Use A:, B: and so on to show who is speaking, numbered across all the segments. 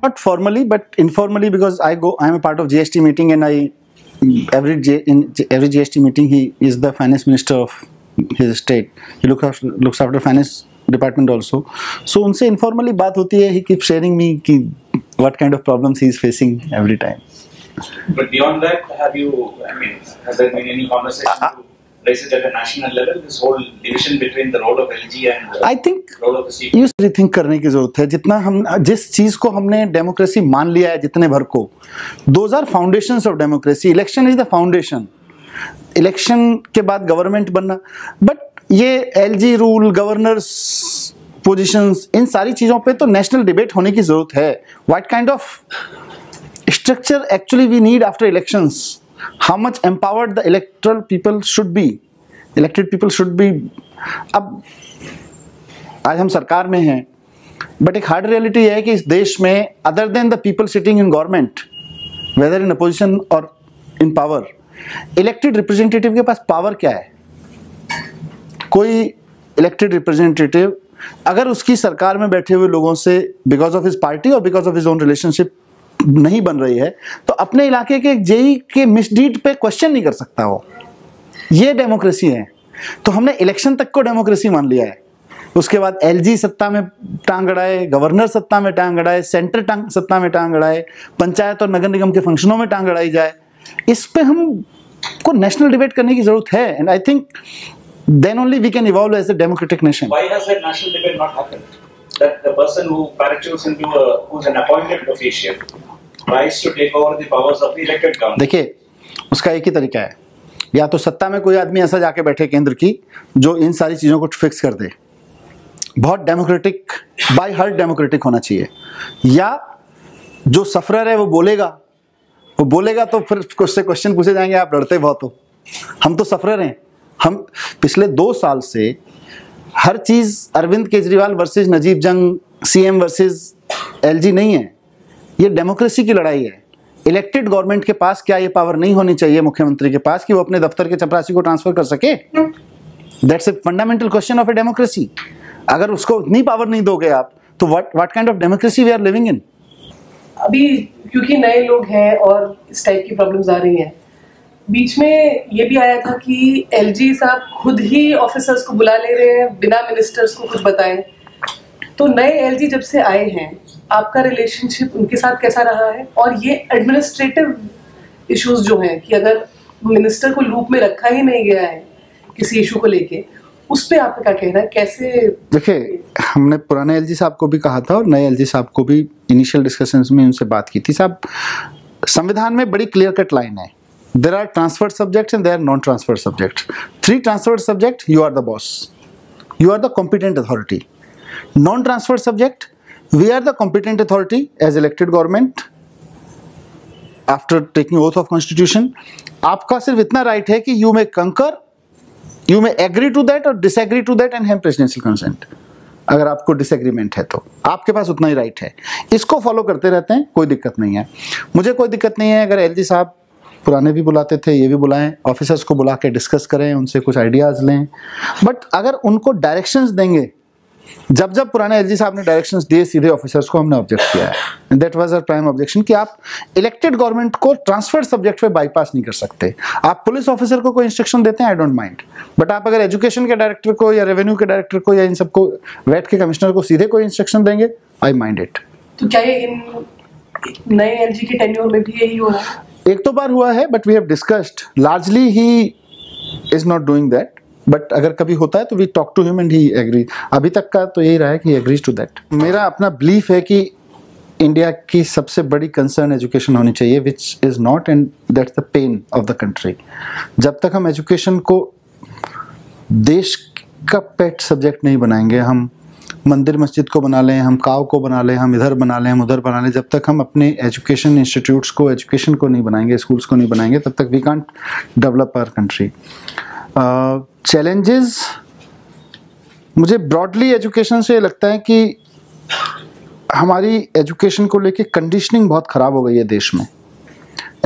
A: Not formally, but informally, because I am a part of GST meeting, and every GST meeting he is the finance minister of his state. He looks after finance department also. So उनसे informally बात होती है. He keeps sharing me कि what kind of problems he is facing every time.
B: But beyond that, has there been any conversation to raise it at a national level? This whole division between the role of LG and
A: I think
B: role of the CP.
A: ये rethink करने की जरूरत है. जितना हम जिस चीज को हमने डेमोक्रेसी मान लिया है जितने भर को, those are foundations of democracy. Election is the foundation. Election के बाद गवर्नमेंट बनना, बट ये एलजी रूल, गवर्नर्स पोजीशंस, इन सारी चीजों पे तो नेशनल डिबेट होने की जरूरत है. What kind of structure actually we need after elections, how much empowered the electoral people should be, elected people should be. अब आज हम सरकार में हैं, बट एक हार्ड रियलिटी है कि इस देश में other than the people sitting in government, whether in opposition or in power, elected representative के पास पावर क्या है? कोई इलेक्टेड रिप्रेजेंटेटिव अगर उसकी सरकार में बैठे हुए लोगों से बिकॉज ऑफ हिज पार्टी और because of his own relationship नहीं बन रही है, तो अपने इलाके के जेई के मिसडीड पे क्वेश्चन नहीं कर सकता वो. ये डेमोक्रेसी है. तो हमने इलेक्शन तक को डेमोक्रेसी मान लिया है. उसके बाद एलजी सत्ता में टांग अड़ाए, गवर्नर सत्ता में टांग अड़ाए, सेंटर सत्ता में टांग अड़ाए, पंचायत और नगर निगम के फंक्शनों में टांग अड़ाई जाए. इस पे हम को नेशनल डिबेट करने की जरूरत है. And I think then only we can evolve as a democratic nation.
B: Why has that national debate not happened? That the person who parachutes into who's an appointed official tries to take over the powers of the elected government.
A: देखिए, उसका एक ही तरीका है, या तो सत्ता में कोई आदमी ऐसा जाके बैठे केंद्र की जो इन सारी चीजों को फिक्स कर दे, बहुत डेमोक्रेटिक, बाय हार्ट डेमोक्रेटिक होना चाहिए, या जो सफरर है वो बोलेगा तो फिर उससे क्वेश्चन पूछे जाएंगे, आप लड़ते बहुत हो. हम तो सफरर हैं. हम पिछले 2 साल से हर चीज अरविंद केजरीवाल वर्सेस नजीब जंग, सीएम वर्सेस एलजी नहीं है. ये डेमोक्रेसी की लड़ाई है. इलेक्टेड गवर्नमेंट के पास क्या ये पावर नहीं होनी चाहिए मुख्यमंत्री के पास कि वो अपने दफ्तर के चपरासी को ट्रांसफर कर सके? That's a fundamental question of a democracy. अगर उसको इतनी पावर नहीं दोगे आप, तो what kind of democracy we are living in?
C: अभी क्योंकि नए लोग हैं और इस टाइप की प्रॉब्लम्स आ रही हैं, बीच में ये भी आया था कि एलजी साहब खुद ही ऑफिसर्स को बुला ले रहे हैं बिना मिनिस्टर्स को कुछ बताएं. तो नए एलजी जब से आए हैं, आपका रिलेशनशिप उनके साथ कैसा रहा है? और ये एडमिनिस्ट्रेटिव इश्यूज जो हैं कि अगर मिनिस्टर को लूप में रखा ही नहीं गया है किसी इशू को लेके, उस पे आपका क्या कहना है? कैसे?
A: देखिए, हमने पुराने एलजी साहब को भी कहा था और नए एलजी साहब को भी इनिशियल डिस्कशंस में उनसे बात की थी. साहब, संविधान में बड़ी क्लियर कट लाइन है. There are transferred subjects and there are non-transferred subjects. 3 transferred subject, you are the boss. You are the competent authority. Non-transferred subject, we are the competent authority as elected government after taking oath of constitution. आपका सिर्फ इतना right है कि you may concur, you may agree to that or disagree to that and have presidential consent. अगर आपको disagreement है तो आपके पास उतना ही राइट है. इसको फॉलो करते रहते हैं, कोई दिक्कत नहीं है. मुझे कोई दिक्कत नहीं है अगर एलजी साहब पुराने भी बुलाते थे, ये भी बुलाएं, ऑफिसर्स को बुला के डिस्कस करें, उनसे कुछ आइडियाज लें. बट अगर उनको डायरेक्शंस देंगे, जब पुराने एलजी साहब ने डायरेक्शंस दिए सीधे ऑफिसर्स को, हमने ऑब्जेक्ट किया है. That was our prime objection कि आप इलेक्टेड गवर्नमेंट को ट्रांसफर्ड सब्जेक्ट पे बाईपास नहीं कर सकते. आप पुलिस ऑफिसर को कोई इंस्ट्रक्शन देते हैं, आई डोंट माइंड, बट आप अगर एजुकेशन के डायरेक्टर को या रेवेन्यू के डायरेक्टर को या इन सबको, वेट के कमिश्नर को सीधे कोई इंस्ट्रक्शन देंगे, आई माइंड इट.
C: तो क्या ये इन नए एलजी के टेन्योर में भी यही हो रहा है?
A: एक तो बार हुआ है, but we have discussed, largely he is not doing that. But अगर कभी होता है तो we talk to him and he agree. अभी तक का तो यही रहा है कि ही एग्रीज टू दैट. मेरा अपना बिलीफ है कि इंडिया की सबसे बड़ी कंसर्न एजुकेशन होनी चाहिए, which is not, and that's the pain of the country. जब तक हम एजुकेशन को देश का पेट सब्जेक्ट नहीं बनाएंगे, हम मंदिर मस्जिद को बना लें, हम काव को बना लें, हम इधर बना लें, हम उधर बना लें, जब तक हम अपने एजुकेशन इंस्टीट्यूट्स को, एजुकेशन को नहीं बनाएंगे, स्कूल्स को नहीं बनाएंगे, तब तक we can't develop our country. Challenges, मुझे ब्रॉडली एजुकेशन से लगता है कि हमारी एजुकेशन को लेके कंडीशनिंग बहुत ख़राब हो गई है देश में.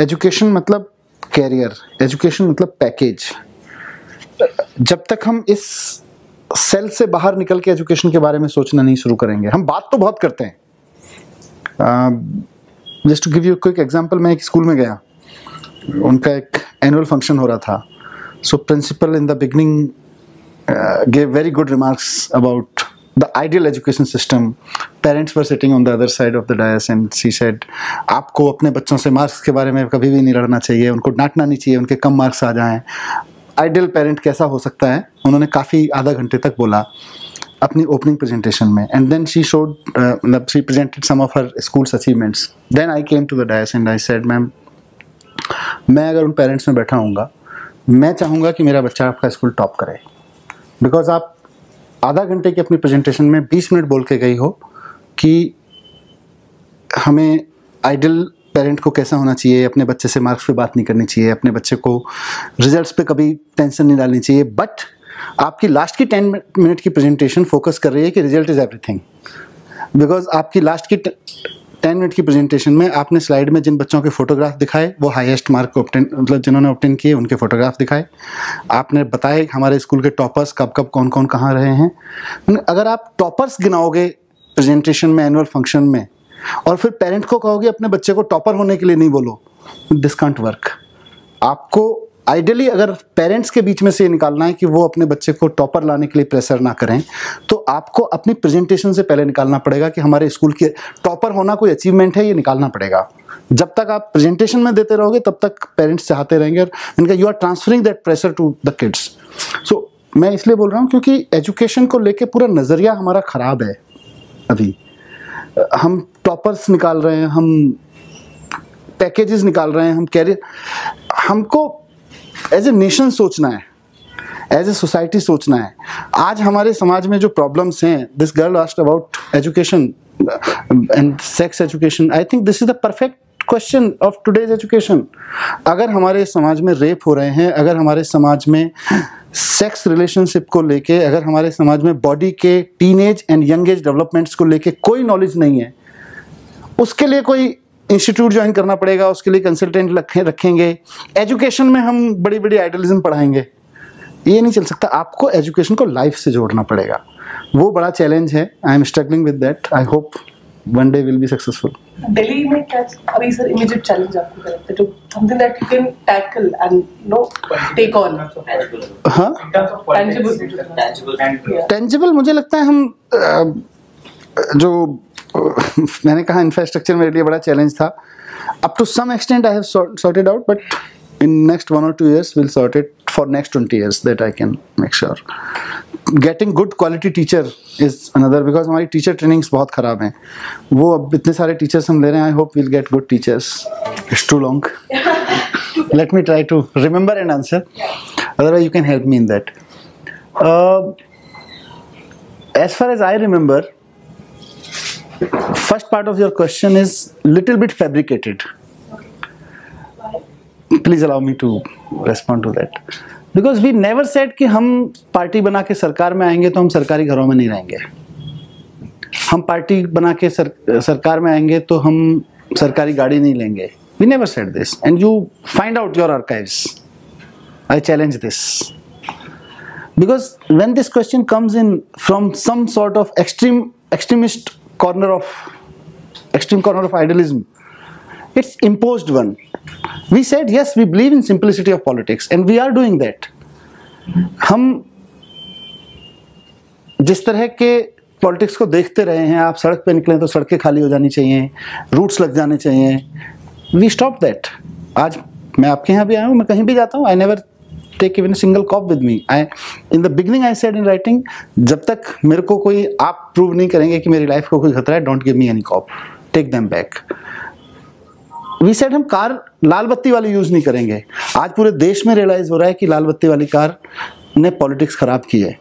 A: एजुकेशन मतलब कैरियर, एजुकेशन मतलब पैकेज. जब तक हम इस सेल से बाहर निकल के एजुकेशन के बारे में सोचना नहीं शुरू करेंगे, हम बात तो बहुत करते हैं, just to give you quick example, मैं एक स्कूल में गया, उनका एक एनुअल फंक्शन हो रहा था. So principal in the beginning gave very good remarks about the ideal education system. Parents were sitting on the other side of the dais and she said, आपको अपने बच्चों से मार्क्स के बारे में कभी भी नहीं लड़ना चाहिए, उनको डांटना नहीं चाहिए, उनके कम मार्क्स आ जाएं. आइडियल पेरेंट कैसा हो सकता है, उन्होंने काफ़ी आधा घंटे तक बोला अपनी ओपनिंग प्रेजेंटेशन में. And then she showed, she presented some of her schools achievements. Then I came to the dais and I said, ma'am, मैं अगर उन पेरेंट्स में बैठा हूँगा, मैं चाहूँगा कि मेरा बच्चा आपका स्कूल टॉप करे, बिकॉज आप आधा घंटे की अपनी प्रेजेंटेशन में 20 मिनट बोल के गई हो कि हमें आइडियल पेरेंट को कैसा होना चाहिए, अपने बच्चे से मार्क्स पे बात नहीं करनी चाहिए, अपने बच्चे को रिजल्ट्स पे कभी टेंशन नहीं डालनी चाहिए. बट आपकी लास्ट की 10 मिनट की प्रेजेंटेशन फोकस कर रही है कि रिजल्ट इज़ एवरीथिंग. बिकॉज आपकी लास्ट की 10 मिनट की प्रेजेंटेशन में आपने स्लाइड में जिन बच्चों के फोटोग्राफ दिखाए, वो हाईएस्ट मार्क को ऑब्टेन, मतलब जिन्होंने ऑब्टेन किए उनके फोटोग्राफ दिखाए. आपने बताया हमारे स्कूल के टॉपर्स कब कब कौन कौन कहाँ रहे हैं. अगर आप टॉपर्स गिनाओगे प्रेजेंटेशन में, एनुअल फंक्शन में, और फिर पेरेंट को कहोगे अपने बच्चे को टॉपर होने के लिए नहीं बोलो, दिस कांट वर्क. आपको आइडियली अगर पेरेंट्स के बीच में से ये निकालना है कि वो अपने बच्चे को टॉपर लाने के लिए प्रेशर ना करें, तो आपको अपनी प्रेजेंटेशन से पहले निकालना पड़ेगा कि हमारे स्कूल के टॉपर होना कोई अचीवमेंट है, ये निकालना पड़ेगा. जब तक आप प्रेजेंटेशन में देते रहोगे तब तक पेरेंट्स चाहते रहेंगे, और इनका you are transferring that pressure to the kids. So मैं इसलिए बोल रहा हूँ क्योंकि एजुकेशन को लेके पूरा नज़रिया हमारा ख़राब है. अभी हम टॉपर्स निकाल रहे हैं, हम पैकेजेस निकाल रहे हैं, हम कैरियर, हमको एज ए नेशन सोचना है, एज ए सोसाइटी सोचना है. आज हमारे समाज में जो प्रॉब्लम्स हैं, this girl asked about education and sex education. I think this is the perfect question of today's education. अगर हमारे समाज में रेप हो रहे हैं, अगर हमारे समाज में सेक्स रिलेशनशिप को लेके, अगर हमारे समाज में बॉडी के teenage and young age developments को लेके कोई नॉलेज नहीं है, उसके लिए कोई इंस्टीट्यूट ज्वाइन करना पड़ेगा, उसके लिए कंसल्टेंट रखेंगे. एजुकेशन में हम बड़ी बड़ी आइडियलिज्म पढ़ाएंगे, ये नहीं चल सकता. आपको एजुकेशन को लाइफ से जोड़ना पड़ेगा. वो बड़ा चैलेंज है. I am struggling with that. I hope one day will be successful.
C: Delhi में क्या अभी सर इमीडिएट चैलेंज आपको लगता है, जो something that you can tackle and take on?
A: हाँ, टेंजिबल मुझे लगता है हम जो मैंने कहा इंफ्रास्ट्रक्चर मेरे लिए बड़ा चैलेंज था. Up to some extent I have sorted out, but in next 1 or 2 years will sort it for next 20 years. That I can make sure. Getting good quality teacher is another, because हमारी टीचर trainings बहुत ख़राब हैं. वो अब इतने सारे teachers हम ले रहे हैं. I hope will get good teachers. It's too long. Let me try to remember and answer, otherwise you can help me in that. As far as I remember, first part of your question is little bit fabricated. Please allow me to respond to that. Because we never said कि हम party बना के सरकार में आएंगे तो हम सरकारी घरों में नहीं रहेंगे. हम पार्टी बना के सरकार में आएंगे तो हम सरकारी गाड़ी नहीं लेंगे. We never said this. And you find out your archives. I challenge this. Because when this question comes in from some sort of extremist extreme corner of idealism, it's imposed one. We said yes, we believe in simplicity of politics and we are doing that. हम जिस तरह के politics को देखते रहे हैं, आप सड़क पे निकलें तो सड़कें खाली हो जानी चाहिए, रूट्स लग जाने चाहिए, we stopped that. आज मैं आपके यहाँ भी आया हूँ, मैं कहीं भी जाता हूँ, I never take even a single cop with me. In the beginning I said in writing, जब तक मेरे को कोई आप प्रूव नहीं करेंगे कि मेरी लाइफ को कोई खतरा है, don't give me any cop, take them back. We said हम कार लाल बत्ती वाली यूज नहीं करेंगे. आज पूरे देश में रियलाइज हो रहा है कि लाल बत्ती वाली कार ने पॉलिटिक्स खराब की है.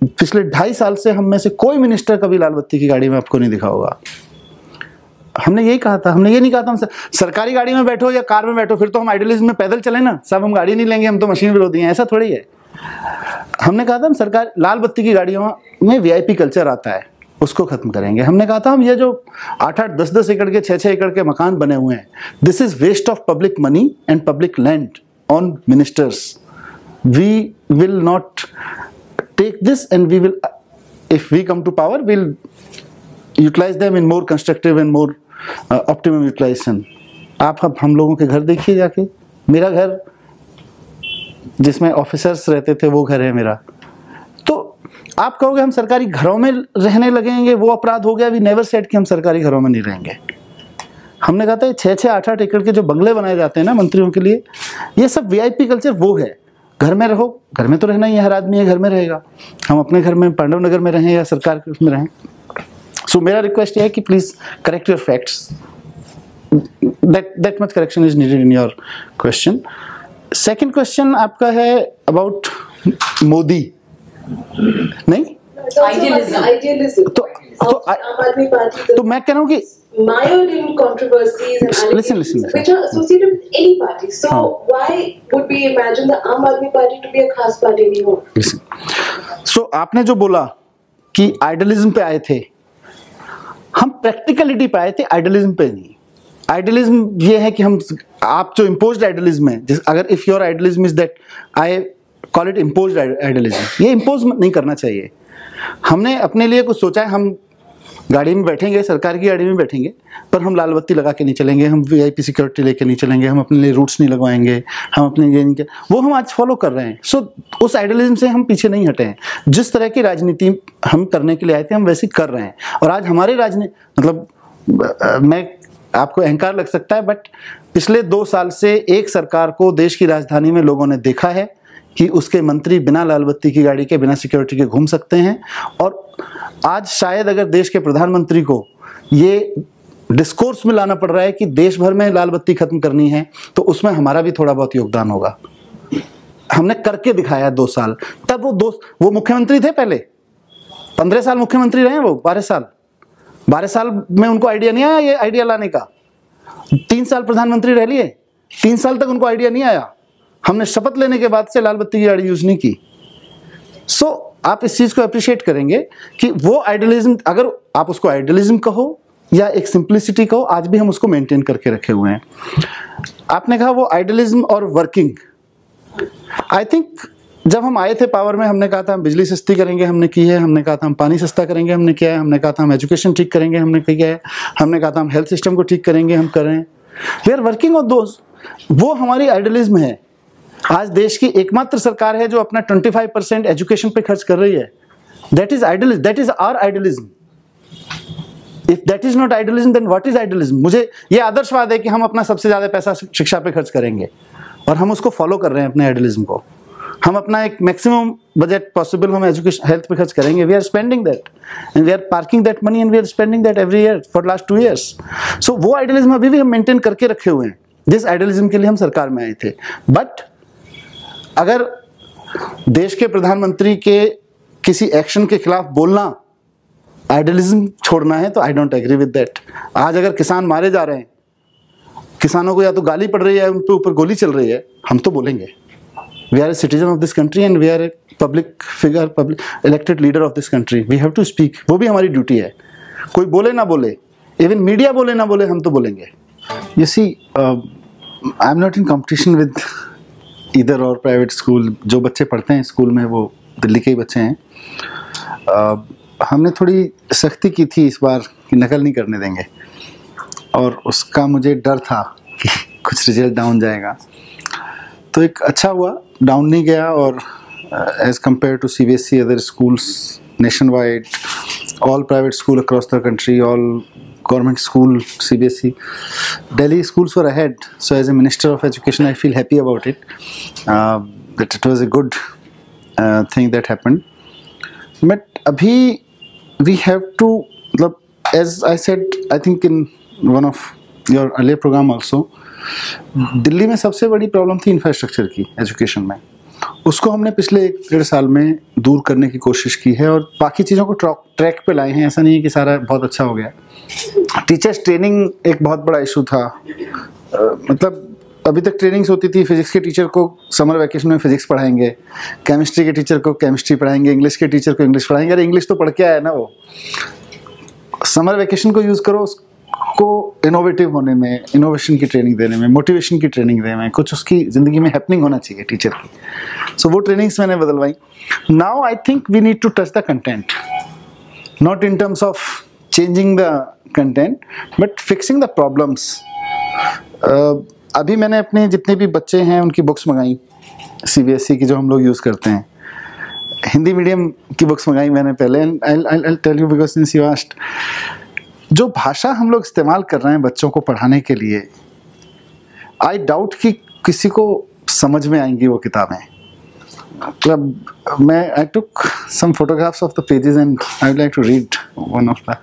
A: पिछले 2.5 साल से हम में से कोई मिनिस्टर कभी लाल बत्ती की गाड़ी में आपको नहीं दिखा होगा. हमने यही कहा था, हमने ये नहीं कहा था हम सरकारी गाड़ी में बैठो या कार में बैठो फिर तो हम आइडियलिज्म में पैदल चले ना, सब हम गाड़ी नहीं लेंगे, हम तो मशीन विरोधी हैं, ऐसा थोड़ी है. हमने कहा था हम सरकार लाल बत्ती की गाड़ियों में वीआईपी कल्चर आता है, उसको खत्म करेंगे. हमने कहा था हम ये जो 8-8, 10-10 एकड़ के 6-6 एकड़ के मकान बने हुए हैं, this is waste of public money and public land on ministers. We will not take this and we will, if we come to power, will utilise them in more constructive and more optimum utilisation. आप हम लोगों के घर देखिए जाके, मेरा घर जिसमें ऑफिसर्स रहते थे वो घर है मेरा। तो आप कहोगे हम सरकारी घरों में रहने लगेंगे, वो अपराध हो गया। वी नेवर सेड कि हम सरकारी घरों में नहीं रहेंगे। हमने कहा था 6-6, 8-8 एकड़ के जो बंगले बनाए जाते हैं ना मंत्रियों के लिए, ये सब वीआईपी कल्चर वो है। घर में रहो, घर में तो रहना ही है, हर आदमी है घर में रहेगा। हम अपने घर में पांडव नगर में रहें या सरकार के उसमें रहें। सो मेरा रिक्वेस्ट ये है कि please correct your facts, that much correction is needed in your question. Second question आपका है about मोदी, नहीं?
C: Idealism.
A: तो मैं कह रहा हूँ कि
D: mired in controversies and allegations
A: listen.
D: which are associated with any party. So why would we imagine the Aam Aadmi Party to be a खास party anymore?
A: Listen. So आपने जो बोला कि आइडियलिज्म पे आए थे, हम प्रैक्टिकलिटी पे आए थे, आइडियलिज्म पे नहीं। आइडियलिज्म ये है कि हम, आप जो इम्पोज्ड आइडियलिज्म है, अगर if your idealism is that, I call it imposed idealism, ये इम्पोज नहीं करना चाहिए। हमने अपने लिए कुछ सोचा है, हम गाड़ी में बैठेंगे, सरकार की गाड़ी में बैठेंगे, पर हम लाल बत्ती लगा के नहीं चलेंगे, हम वीआईपी सिक्योरिटी लेके नहीं चलेंगे, हम अपने लिए रूट्स नहीं लगवाएंगे, हम अपने लिए नहीं, वो हम आज फॉलो कर रहे हैं। सो उस आइडियलिज्म से हम पीछे नहीं हटे हैं। जिस तरह की राजनीति हम करने के लिए आए थे, हम वैसे कर रहे हैं। और आज हमारी राजनीति, मतलब मैं, आपको अहंकार लग सकता है, बट पिछले 2 साल से एक सरकार को देश की राजधानी में लोगों ने देखा है कि उसके मंत्री बिना लाल बत्ती की गाड़ी के, बिना सिक्योरिटी के घूम सकते हैं। और आज शायद अगर देश के प्रधानमंत्री को ये डिस्कोर्स में लाना पड़ रहा है कि देश भर में लाल बत्ती खत्म करनी है, तो उसमें हमारा भी थोड़ा बहुत योगदान होगा। हमने करके दिखाया 2 साल। तब वो मुख्यमंत्री थे, पहले 15 साल मुख्यमंत्री रहे, वो 12 साल में उनको आइडिया नहीं आया ये आइडिया लाने का। 3 साल प्रधानमंत्री रह लिए, 3 साल तक उनको आइडिया नहीं आया। हमने शपथ लेने के बाद से लाल बत्ती की गाड़ी यूज नहीं की। सो आप इस चीज को अप्रिशिएट करेंगे कि वो आइडियलिज्म, अगर आप उसको आइडियलिज्म कहो या एक सिंप्लिसिटी कहो, आज भी हम उसको मेंटेन करके रखे हुए हैं। आपने कहा वो आइडियलिज्म और वर्किंग, आई थिंक जब हम आए थे पावर में, हमने कहा था हम बिजली सस्ती करेंगे, हमने की है। हमने कहा था हम पानी सस्ता करेंगे, हमने किया है। हमने कहा था हम एजुकेशन ठीक करेंगे, हमने किया है। हमने कहा था हम हेल्थ सिस्टम को ठीक करेंगे, हम कर रहे हैं। We are working on those. वो हमारी आइडियलिज्म है। आज देश की एकमात्र सरकार है जो अपना 25% एजुकेशन पे खर्च कर रही है। That is idealism, that is our idealism. If that is not idealism, then what is idealism? मुझे ये आदर्शवाद है कि हम अपना सबसे ज्यादा पैसा शिक्षा पे खर्च करेंगे, और हम उसको फॉलो कर रहे हैं अपने आइडियलिज्म को। हम अपना एक मैक्सिमम बजट पॉसिबल हम एजुकेशन हेल्थ पे खर्च करेंगे। We are spending that and we are parking that money and we are spending that every year for last 2 years। So वो आइडियलिज्म अभी भी हम मेंटेन करके रखे हुए हैं, जिस आइडियलिज्म के लिए हम सरकार में आए थे। बट अगर देश के प्रधानमंत्री के किसी एक्शन के खिलाफ बोलना आइडियलिज्म छोड़ना है, तो I don't agree with that. आज अगर किसान मारे जा रहे हैं, किसानों को या तो गाली पड़ रही है, उन पे ऊपर गोली चल रही है, हम तो बोलेंगे। We are a citizen of this country and we are a public figure, public elected leader of this country. We have to speak. वो भी हमारी ड्यूटी है। कोई बोले ना बोले, इवन मीडिया बोले ना बोले, हम तो बोलेंगे। You see, I am not in competition with इधर और प्राइवेट स्कूल। जो बच्चे पढ़ते हैं स्कूल में वो दिल्ली के ही बच्चे हैं। हमने थोड़ी सख्ती की थी इस बार कि नकल नहीं करने देंगे, और उसका मुझे डर था कि कुछ रिजल्ट डाउन जाएगा। तो एक अच्छा हुआ, डाउन नहीं गया। और as compare to CBSE other schools nation wide, all private school across the country, all government school CBSE, Delhi schools were ahead. So as a Minister of Education, I feel happy about it, that it was a good thing that happened. But abhi we have to, as I said, I think in one of your earlier program also, Delhi में सबसे बड़ी problem थी infrastructure की education में। उसको हमने पिछले 1-1.5 साल में दूर करने की कोशिश की है, और बाकी चीज़ों को ट्रैक पे लाए हैं। ऐसा नहीं है कि सारा बहुत अच्छा हो गया। टीचर्स ट्रेनिंग एक बहुत बड़ा इशू था। मतलब अभी तक ट्रेनिंग्स होती थी, फिजिक्स के टीचर को समर वैकेशन में फिजिक्स पढ़ाएंगे, केमिस्ट्री के टीचर को केमिस्ट्री पढ़ाएंगे, इंग्लिश के टीचर को इंग्लिश पढ़ाएंगे। अरे इंग्लिश तो पढ़ के आया ना वो। समर वैकेशन को यूज़ करो को इनोवेटिव होने में, इनोवेशन की ट्रेनिंग देने में, मोटिवेशन की ट्रेनिंग देने में, कुछ उसकी ज़िंदगी में हैपनिंग होना चाहिए टीचर की। सो वो ट्रेनिंग्स मैंने बदलवाई। Now I think we need to touch the content, not in terms of changing the content but fixing the problems. अभी मैंने अपने जितने भी बच्चे हैं उनकी बुक्स मंगाई, CBSE की जो हम लोग यूज़ करते हैं, हिंदी मीडियम की बुक्स मंगाई मैंने पहले. I'll tell you because since you asked, जो भाषा हम लोग इस्तेमाल कर रहे हैं बच्चों को पढ़ाने के लिए, आई डाउट कि किसी को समझ में आएंगी वो किताबें. मतलब मैं I took some photographs of the pages and I would like to read one of the.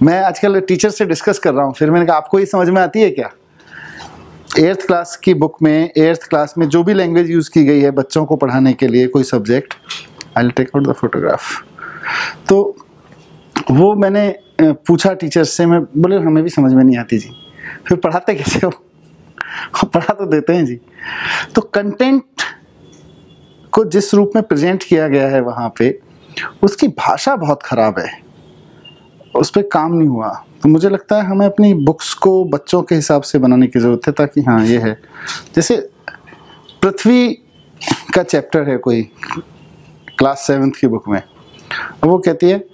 A: मैं आजकल टीचर से डिस्कस कर रहा हूँ, फिर मैंने कहा आपको ये समझ में आती है क्या? 8th क्लास की बुक में 8th क्लास में जो भी लैंग्वेज यूज़ की गई है बच्चों को पढ़ाने के लिए कोई subject, I will take out the photograph. तो वो मैंने पूछा टीचर से, मैं बोले हमें भी समझ में नहीं आती जी. फिर पढ़ाते कैसे हो? पढ़ा तो देते हैं जी. तो कंटेंट को जिस रूप में प्रेजेंट किया गया है वहाँ पे, उसकी भाषा बहुत ख़राब है, उस पर काम नहीं हुआ. तो मुझे लगता है हमें अपनी बुक्स को बच्चों के हिसाब से बनाने की ज़रूरत है, ताकि हाँ ये है. जैसे पृथ्वी का चैप्टर है कोई क्लास 7th की बुक में, अब वो कहती है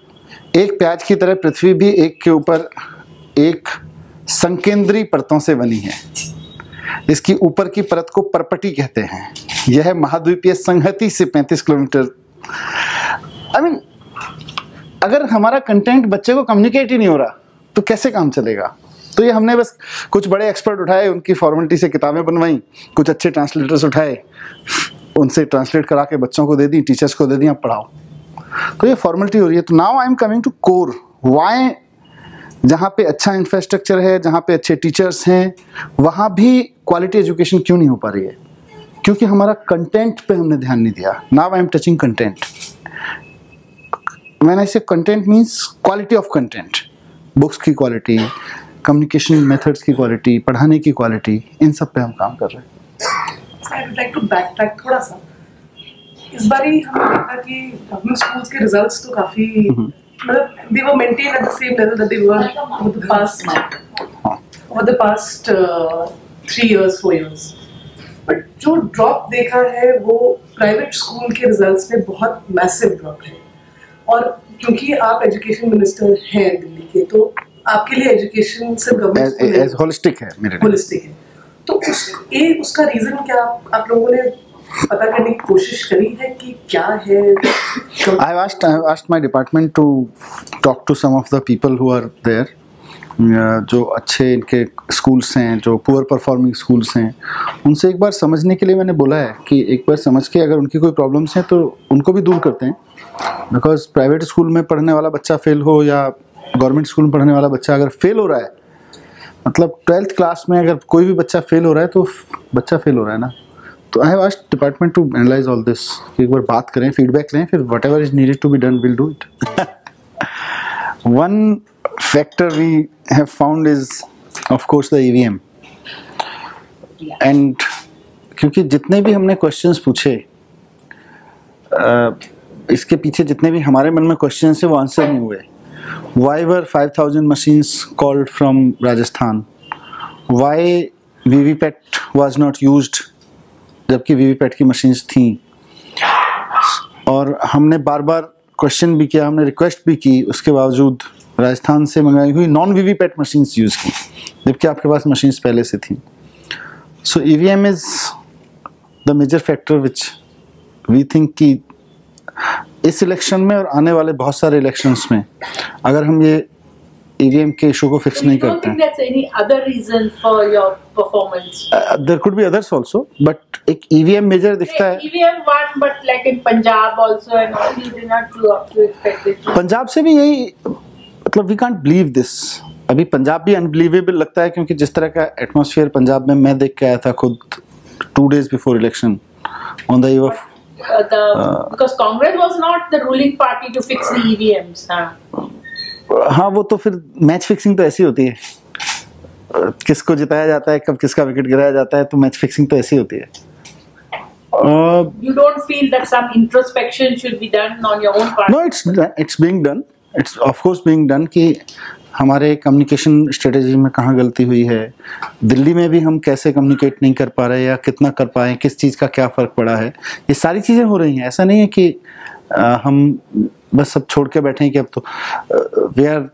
A: एक प्याज की तरह पृथ्वी भी एक के ऊपर एक संकेंद्री परतों से बनी है. इसकी ऊपर की परत को परपटी कहते हैं. यह महाद्वीपीय संहति से 35 किलोमीटर. आई मीन अगर हमारा कंटेंट बच्चे को कम्युनिकेट ही नहीं हो रहा तो कैसे काम चलेगा? तो ये हमने बस कुछ बड़े एक्सपर्ट उठाए, उनकी फॉर्मेलिटी से किताबें बनवाई, कुछ अच्छे ट्रांसलेटर्स उठाए, उनसे ट्रांसलेट करा के बच्चों को दे दी, टीचर्स को दे दी, अब पढ़ाओ. तो ये फॉर्मेलिटी हो रही है. तो now I am coming to core. Why जहाँ पे अच्छा इंफ्रास्ट्रक्चर है, जहाँ पे अच्छे टीचर्स हैं, वहाँ भी क्वालिटी एजुकेशन क्यों नहीं हो पा रही है? क्योंकि हमारा कंटेंट पे हमने ध्यान नहीं दिया. Now I am touching content. When I say content means quality of content, books की क्वालिटी, कम्युनिकेशन मेथड्स की क्वालिटी, पढ़ाने की क्वालिटी, इन सब पे हम काम कर रहे हैं.
C: आई वुड लाइक टू बैकट्रैक थोड़ा सा. इस बार ही हमने देखा कि गवर्नमेंट स्कूल्स के रिजल्ट्स तो काफी मतलब they were maintained at the same level that they were over the past 3 years 4 years. But जो ड्रॉप देखा है वो प्राइवेट स्कूल के रिजल्ट्स में बहुत मैसिव ड्रॉप है. और क्योंकि आप एजुकेशन मिनिस्टर हैं दिल्ली के, तो आपके लिए एजुकेशन सिर्फ गवर्नमेंट
A: होलिस्टिक है, मेरे लिए
C: होलिस्टिक है. तो उसका रीजन क्या आप लोगों ने पता करने की कोशिश करी है कि क्या है?
A: I have asked my department to talk to some of the people who are there. जो अच्छे इनके स्कूल्स हैं, जो पुअर परफॉर्मिंग स्कूल्स हैं, उनसे एक बार समझने के लिए मैंने बोला है कि एक बार समझ के अगर उनकी कोई प्रॉब्लम्स हैं तो उनको भी दूर करते हैं. बिकॉज प्राइवेट स्कूल में पढ़ने वाला बच्चा फेल हो या गवर्नमेंट स्कूल में पढ़ने वाला बच्चा अगर फेल हो रहा है, मतलब 12th क्लास में अगर कोई भी बच्चा फेल हो रहा है तो बच्चा फेल हो रहा है ना. तो I have asked department to analyse all this, कि एक बार बात करें, फीडबैक लें, फिर whatever is needed to be done will do it. One factor we have found is of course the EVM. And क्योंकि जितने भी हमने क्वेश्चंस पूछे, इसके पीछे जितने भी हमारे मन में क्वेश्चंस हैं वो आंसर नहीं हुए. Why were 5,000 machines called from Rajasthan? Why VVPAT was not used? जबकि VVPAT की मशीन्स थी. और हमने बार बार क्वेश्चन भी किया, हमने रिक्वेस्ट भी की, उसके बावजूद राजस्थान से मंगाई हुई नॉन VVPAT मशीन्स यूज़ की, जबकि आपके पास मशीन्स पहले से थी. So EVM is the major factor which we think कि इस इलेक्शन में और आने वाले बहुत सारे इलेक्शंस में अगर हम ये EVM के इशू को फिक्स नहीं करते हैं.
E: That's any other reason for your performance?
A: There could be others also, but एक EVM मेजर दिखता है.
E: EVM one, but like in Punjab also, and all, you did not do up to expected.
A: Punjab से भी यही, मतलब we can't believe this. अभी पंजाब भी unbelievable लगता है, क्योंकि जिस तरह का एटमॉस्फेयर पंजाब में मैं देख के आया था खुद 2 days before election on the eve of
E: because Congress was not the ruling party to fix the EVMs.
A: हाँ, वो तो फिर मैच फिक्सिंग तो ऐसी होती है, किसको जिताया जाता है, कब किसका विकेट गिराया जाता है, तो मैच फिक्सिंग तो ऐसी होती है.
E: You don't feel that some introspection should be done on your own part?
A: No, it's being done. It's of course being done कि हमारे कम्युनिकेशन स्ट्रेटेजी में कहाँ गलती हुई है, दिल्ली में भी हम कैसे कम्युनिकेट नहीं कर पा रहे या कितना कर पाए, किस चीज़ का क्या फ़र्क पड़ा है, ये सारी चीज़ें हो रही हैं. ऐसा नहीं है कि हम बस सब छोड़ के बैठे हैं कि अब तो वी आर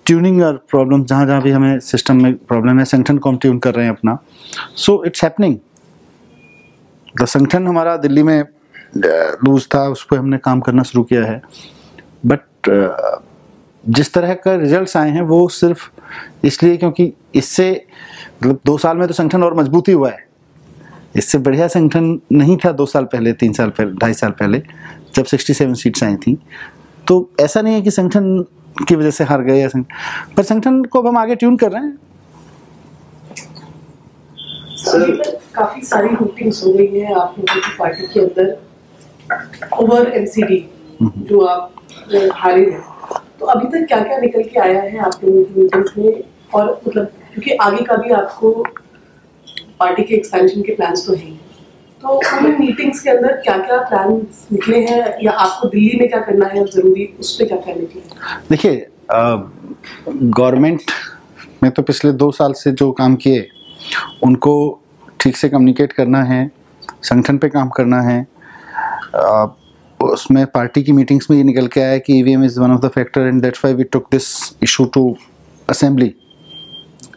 A: ट्यूनिंग और प्रॉब्लम जहाँ जहाँ भी हमें सिस्टम में प्रॉब्लम है, संगठन को हम ट्यून कर रहे हैं अपना. So it's happening. द संगठन हमारा दिल्ली में लूज था, उस पर हमने काम करना शुरू किया है. बट जिस तरह का रिजल्ट्स आए हैं वो सिर्फ इसलिए क्योंकि इससे मतलब 2 साल में तो संगठन और मजबूत ही हुआ है. इससे बढ़िया संगठन नहीं था 2 साल पहले, 3 साल पहले, 2.5 साल पहले जब 67 सीट्स आई थी. तो ऐसा नहीं है कि संगठन की वजह से हार गए या पर संगठन को अब हम आगे ट्यून कर रहे हैं.
C: काफी सारी मीटिंग्स हो गई है आप लोगों की पार्टी के अंदर ओवर एमसीडी जो आप हारे हैं, तो अभी तक क्या क्या निकल के आया है आप लोगों की मीटिंग्स में? और मतलब क्योंकि आगे का भी आपको पार्टी के एक्सपेंशन के प्लान्स तो हैं, तो उन मीटिंग्स के अंदर क्या क्या प्लान्स निकले हैं या आपको दिल्ली में क्या करना है जरूरी, उस पर क्या क्या निकले?
A: देखिए, गवर्नमेंट में तो पिछले 2 साल से जो काम किए उनको ठीक से कम्युनिकेट करना है, संगठन पे काम करना है. उसमें पार्टी की मीटिंग्स में ये निकल के आया कि EVM is one of the factor and that's why we took this issue to assembly.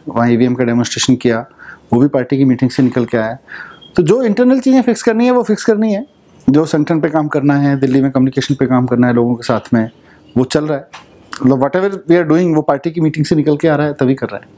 A: वहाँ ईवीएम का डेमोन्स्ट्रेशन किया, वो भी पार्टी की मीटिंग से निकल के आया. तो जो इंटरनल चीज़ें फिक्स करनी है वो फिक्स करनी है. जो संगठन पे काम करना है, दिल्ली में कम्युनिकेशन पे काम करना है लोगों के साथ में, वो चल रहा है. मतलब whatever we are doing वो पार्टी की मीटिंग से निकल के आ रहा है, तभी कर रहा है.